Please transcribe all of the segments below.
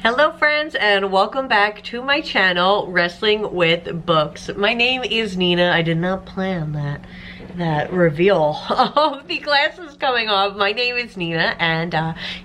Hello friends, and welcome back to my channel, Wrestling with Books. My name is Nina. I did not plan that reveal of the glasses coming off. My name is Nina, and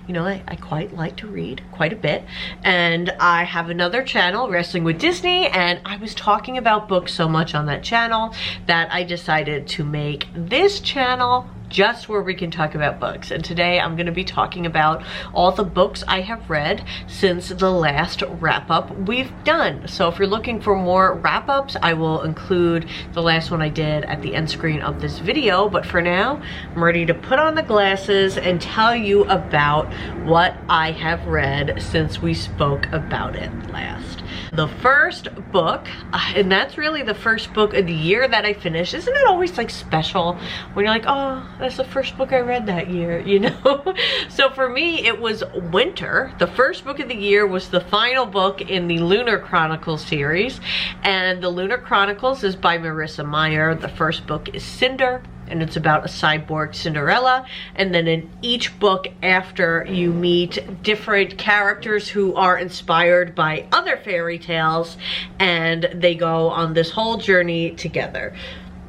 you know, I quite like to read quite a bit, and I have another channel, Wrestling with Disney, and I was talking about books so much on that channel that I decided to make this channel just where we can talk about books. And today I'm going to be talking about all the books I have read since the last wrap-up we've done. So if you're looking for more wrap-ups, I will include the last one I did at the end screen of this video. But for now, I'm ready to put on the glasses and tell you about what I have read since we spoke about it last. The first book, and that's really the first book of the year that I finished. Isn't it always like special when you're like, oh, that's the first book I read that year, you know? So for me, it was Winter. The first book of the year was the final book in the Lunar Chronicles series. And the Lunar Chronicles is by Marissa Meyer. The first book is Cinder, and it's about a cyborg Cinderella. And then in each book after, you meet different characters who are inspired by other fairy tales, and they go on this whole journey together.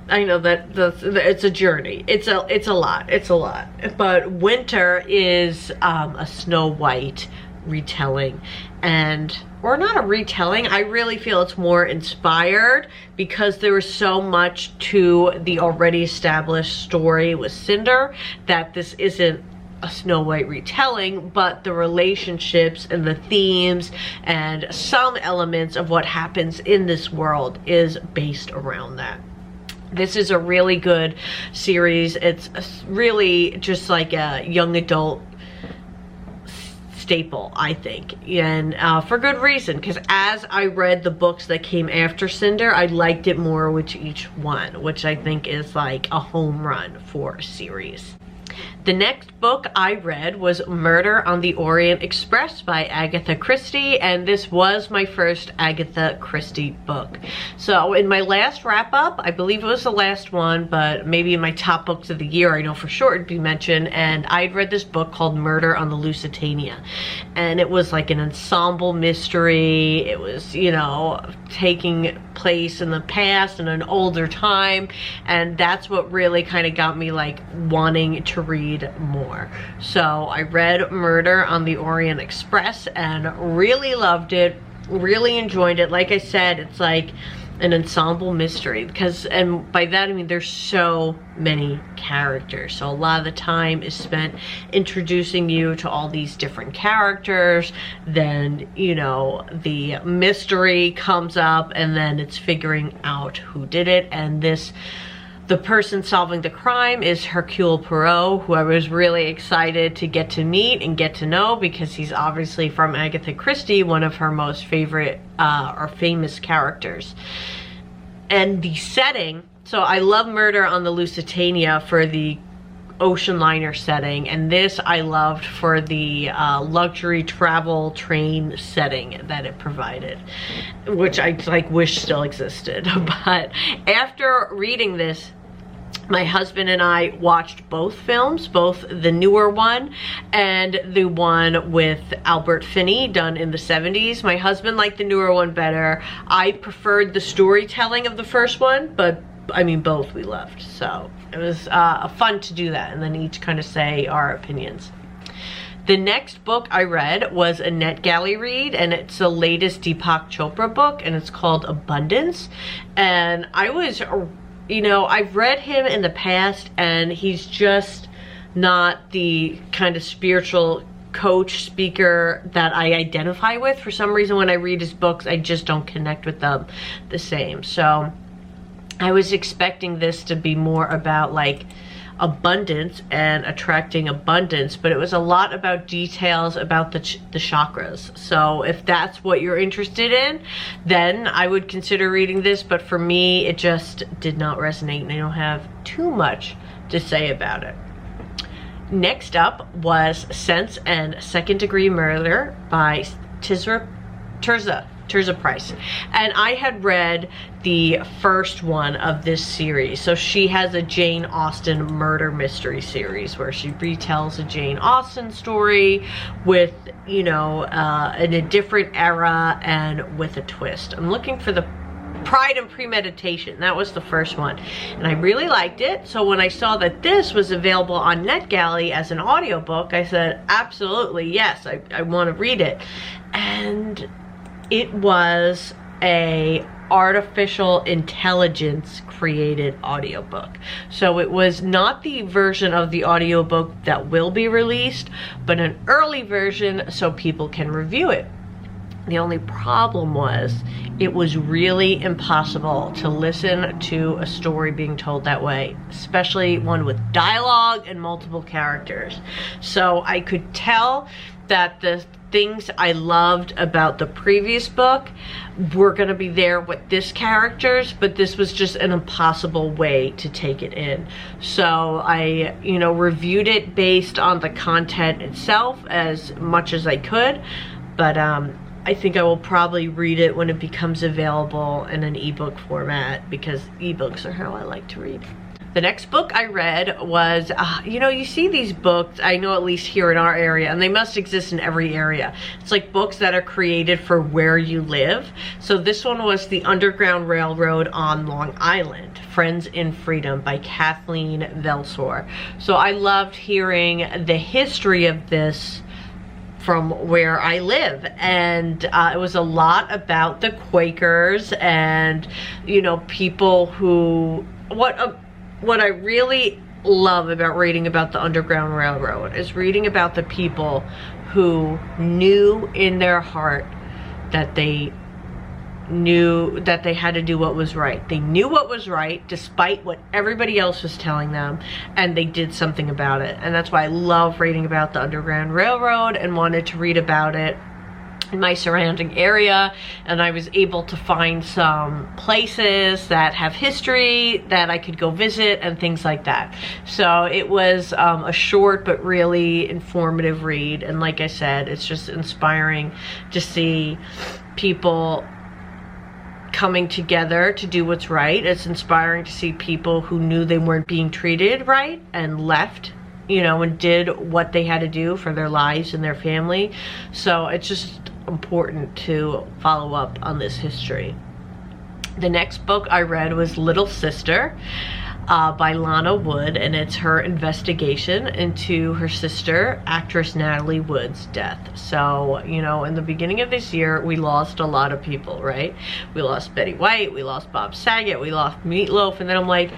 I know that it's a journey. It's a lot. But Winter is a Snow White retelling, or not a retelling. I really feel it's more inspired because there was so much to the already established story with Cinder that this isn't a Snow White retelling, but the relationships and the themes and some elements of what happens in this world is based around that. This is a really good series. It's really just like a young adult staple, I think, and for good reason, because as I read the books that came after Cinder, I liked it more with each one, which I think is like a home run for a series. The next book I read was Murder on the Orient Express by Agatha Christie, and this was my first Agatha Christie book. So in my last wrap-up, I believe it was the last one, but maybe in my top books of the year, I know for sure it'd be mentioned, and I'd read this book called Murder on the Lusitania. And it was like an ensemble mystery. It was, you know, taking place in the past in an older time, and that's what really kind of got me like wanting to read more. So I read Murder on the Orient Express and really loved it, really enjoyed it. Like I said, it's like an ensemble mystery, because, and by that I mean there's so many characters, so a lot of the time is spent introducing you to all these different characters. Then, you know, the mystery comes up, and then it's figuring out who did it. And the person solving the crime is Hercule Poirot, who I was really excited to get to meet and get to know, because he's obviously from Agatha Christie, one of her most favorite or famous characters. And the setting, so I love Murder on the Lusitania for the ocean liner setting, and this I loved for the luxury travel train setting that it provided, which I like wish still existed. But after reading this, my husband and I watched both films, both the newer one and the one with Albert Finney done in the 70s. My husband liked the newer one better. I preferred the storytelling of the first one, but I mean, both we loved. So it was fun to do that, and then each kind of say our opinions. The next book I read was a NetGalley read, and it's the latest Deepak Chopra book, and it's called Abundance. And I was, you know, I've read him in the past, and he's just not the kind of spiritual coach speaker that I identify with. For some reason, when I read his books, I just don't connect with them the same. So I was expecting this to be more about like abundance and attracting abundance, but it was a lot about details about the chakras. So if that's what you're interested in, then I would consider reading this. But for me, it just did not resonate, and I don't have too much to say about it. Next up was Sense and Second Degree Murder by Tirza Tirzah Price. And I had read the first one of this series. So she has a Jane Austen murder mystery series where she retells a Jane Austen story with, you know, in a different era and with a twist. I'm looking for the Pride and Premeditation. That was the first one. And I really liked it. So when I saw that this was available on NetGalley as an audiobook, I said, absolutely, yes, I want to read it. And it was a artificial intelligence created audiobook. So it was not the version of the audiobook that will be released, but an early version so people can review it. The only problem was it was really impossible to listen to a story being told that way, especially one with dialogue and multiple characters. So I could tell that the things I loved about the previous book were going to be there with this characters, but this was just an impossible way to take it in. So I, you know, reviewed it based on the content itself as much as I could, but I think I will probably read it when it becomes available in an ebook format, because ebooks are how I like to read. The next book I read was, you know, you see these books, I know at least here in our area, and they must exist in every area. It's like books that are created for where you live. So this one was The Underground Railroad on Long Island, Friends in Freedom by Kathleen Velsor. So I loved hearing the history of this from where I live, and it was a lot about the Quakers and, you know, people who, what I really love about reading about the Underground Railroad is reading about the people who knew in their heart that they knew that they had to do what was right. They knew what was right despite what everybody else was telling them, and they did something about it. And that's why I love reading about the Underground Railroad and wanted to read about it in my surrounding area. And I was able to find some places that have history that I could go visit and things like that. So it was a short but really informative read, and like I said, it's just inspiring to see people coming together to do what's right. It's inspiring to see people who knew they weren't being treated right and left, you know, and did what they had to do for their lives and their family. So it's just important to follow up on this history. The next book I read was Little Sister by Lana Wood, and it's her investigation into her sister, actress Natalie Wood's death. So, you know, in the beginning of this year, we lost a lot of people, right? We lost Betty White, we lost Bob Saget, we lost Meatloaf, and then I'm like,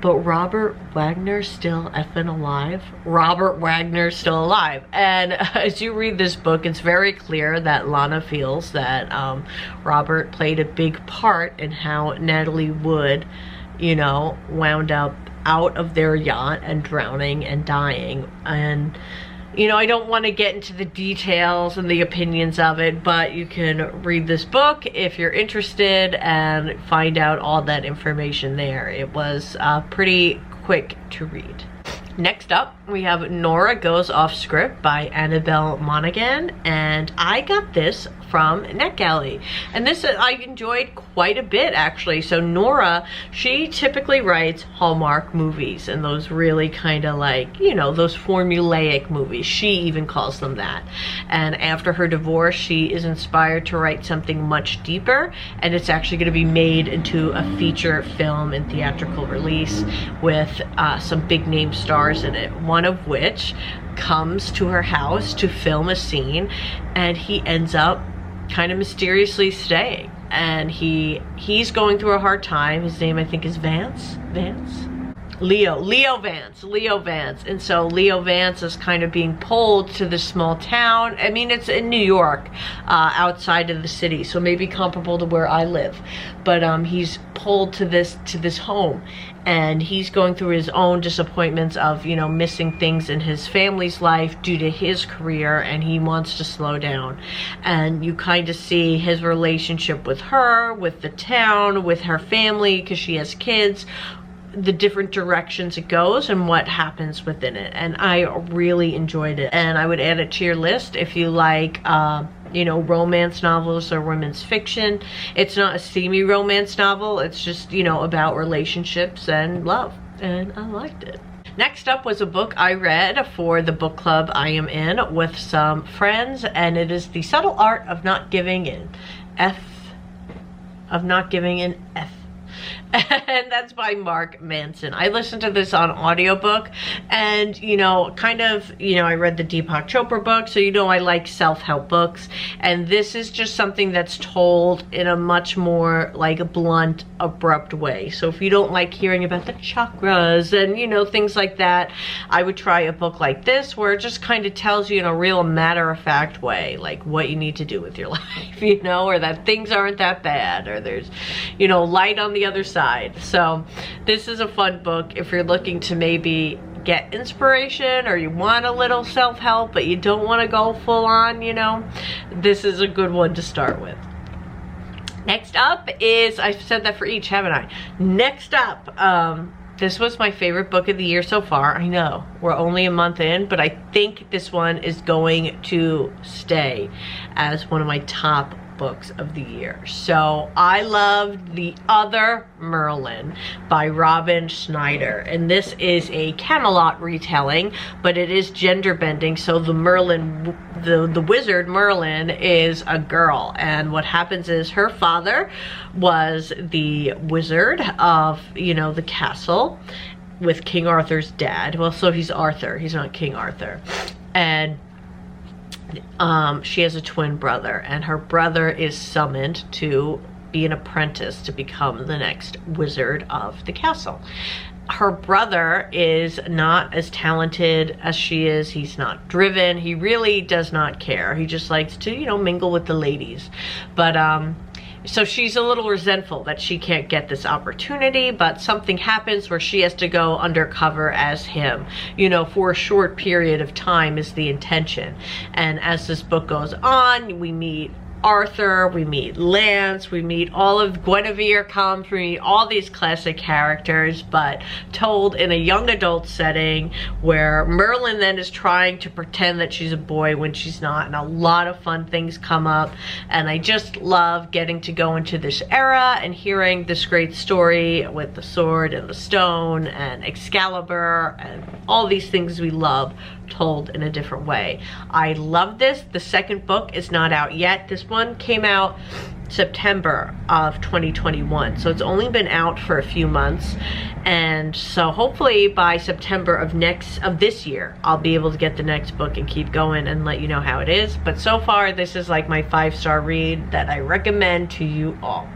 but Robert Wagner's still effing alive. Robert Wagner's still alive. And as you read this book, it's very clear that Lana feels that Robert played a big part in how Natalie Wood, you know, wound up out of their yacht and drowning and dying. And, you know, I don't want to get into the details and the opinions of it, but you can read this book if you're interested and find out all that information there. It was pretty quick to read. Next up, we have Nora Goes Off Script by Annabelle Monaghan, and I got this from NetGalley, and this I enjoyed quite a bit actually. So Nora, she typically writes Hallmark movies, and those really kind of like, you know, those formulaic movies. She even calls them that. And after her divorce, she is inspired to write something much deeper, and it's actually going to be made into a feature film and theatrical release with some big name stars in it, one of which comes to her house to film a scene, and he ends up kind of mysteriously staying, and he's going through a hard time. His name I think is Leo Vance. And so Leo Vance is kind of being pulled to this small town. I mean, it's in New York, outside of the city, so maybe comparable to where I live, but he's pulled to this home, and he's going through his own disappointments of, you know, missing things in his family's life due to his career, and he wants to slow down. And you kind of see his relationship with her, with the town, with her family, because she has kids, the different directions it goes and what happens within it. And I really enjoyed it, and I would add it to your list if you like you know, romance novels or women's fiction. It's not a steamy romance novel. It's just, you know, about relationships and love. And I liked it. Next up was a book I read for the book club I am in with some friends, and it is The Subtle Art of Not Giving in. And that's by Mark Manson. I listened to this on audiobook, and you know, kind of, you know, I read the Deepak Chopra book, so you know I like self-help books, and this is just something that's told in a much more like blunt, abrupt way. So if you don't like hearing about the chakras and, you know, things like that, I would try a book like this where it just kind of tells you in a real matter-of-fact way, like what you need to do with your life, you know, or that things aren't that bad, or there's, you know, light on the other side. So this is a fun book if you're looking to maybe get inspiration, or you want a little self-help but you don't want to go full on, you know, this is a good one to start with. Next up is, I've said that for each, haven't I? Next up, this was my favorite book of the year so far. I know we're only a month in, but I think this one is going to stay as one of my top books of the year. So I loved The Other Merlin by Robin Schneider, and this is a Camelot retelling, but it is gender bending. So the Merlin, the wizard Merlin is a girl, and what happens is her father was the wizard of, you know, the castle with King Arthur's dad. Well, so he's Arthur, he's not King Arthur. And she has a twin brother, and her brother is summoned to be an apprentice to become the next wizard of the castle. Her brother is not as talented as she is. He's not driven. He really does not care. He just likes to, you know, mingle with the ladies. But so she's a little resentful that she can't get this opportunity, but something happens where she has to go undercover as him, you know, for a short period of time is the intention. And as this book goes on, we meet Arthur, we meet Lance, we meet all of Guinevere comes, we meet all these classic characters, but told in a young adult setting where Merlin then is trying to pretend that she's a boy when she's not, and a lot of fun things come up. And I just love getting to go into this era and hearing this great story with the sword and the stone and Excalibur and all these things we love told in a different way. I love this. The second book is not out yet. This one came out September of 2021, so it's only been out for a few months, and so hopefully by September of this year I'll be able to get the next book and keep going and let you know how it is. But so far this is like my 5-star read that I recommend to you all.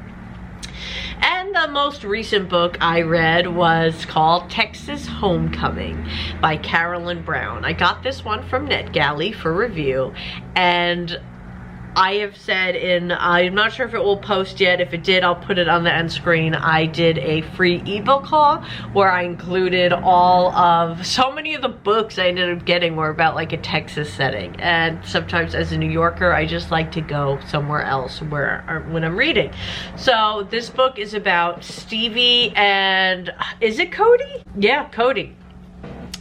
And the most recent book I read was called Texas Homecoming by Carolyn Brown. I got this one from NetGalley for review, and I have said I'm not sure if it will post yet. If it did, I'll put it on the end screen. I did a free ebook haul where I included so many of the books I ended up getting were about like a Texas setting. And sometimes as a New Yorker, I just like to go somewhere else when I'm reading. So this book is about Stevie and, is it Cody? Yeah, Cody.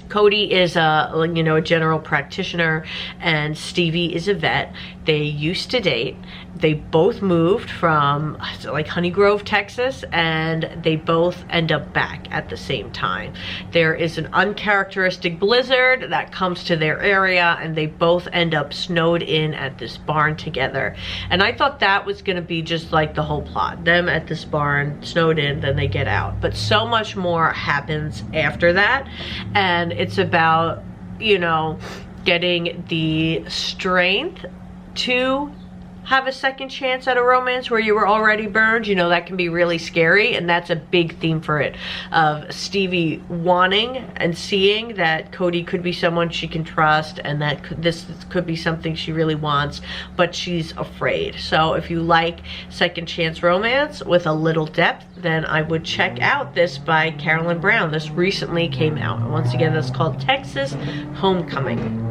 Cody is a general practitioner, and Stevie is a vet. They used to date. They both moved from like Honey Grove, Texas, and they both end up back at the same time. There is an uncharacteristic blizzard that comes to their area, and they both end up snowed in at this barn together. And I thought that was going to be just like the whole plot. Them at this barn, snowed in, then they get out. But so much more happens after that, and it's about, you know, getting the strength to have a second chance at a romance where you were already burned. You know, that can be really scary, and that's a big theme for it, of Stevie wanting and seeing that Cody could be someone she can trust, and that this could be something she really wants, but she's afraid. So if you like second chance romance with a little depth, then I would check out this by Carolyn Brown. This recently came out, and once again, it's called Texas Homecoming.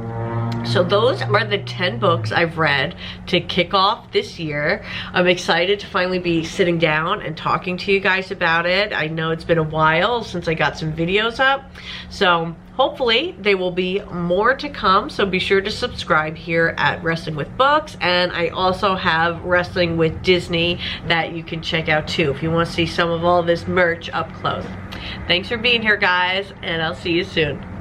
So those are the 10 books I've read to kick off this year. I'm excited to finally be sitting down and talking to you guys about it. I know it's been a while since I got some videos up, so hopefully there will be more to come. So be sure to subscribe here at Wrestling with Books, and I also have Wrestling with Disney that you can check out too if you want to see some of all this merch up close. Thanks for being here, guys, and I'll see you soon.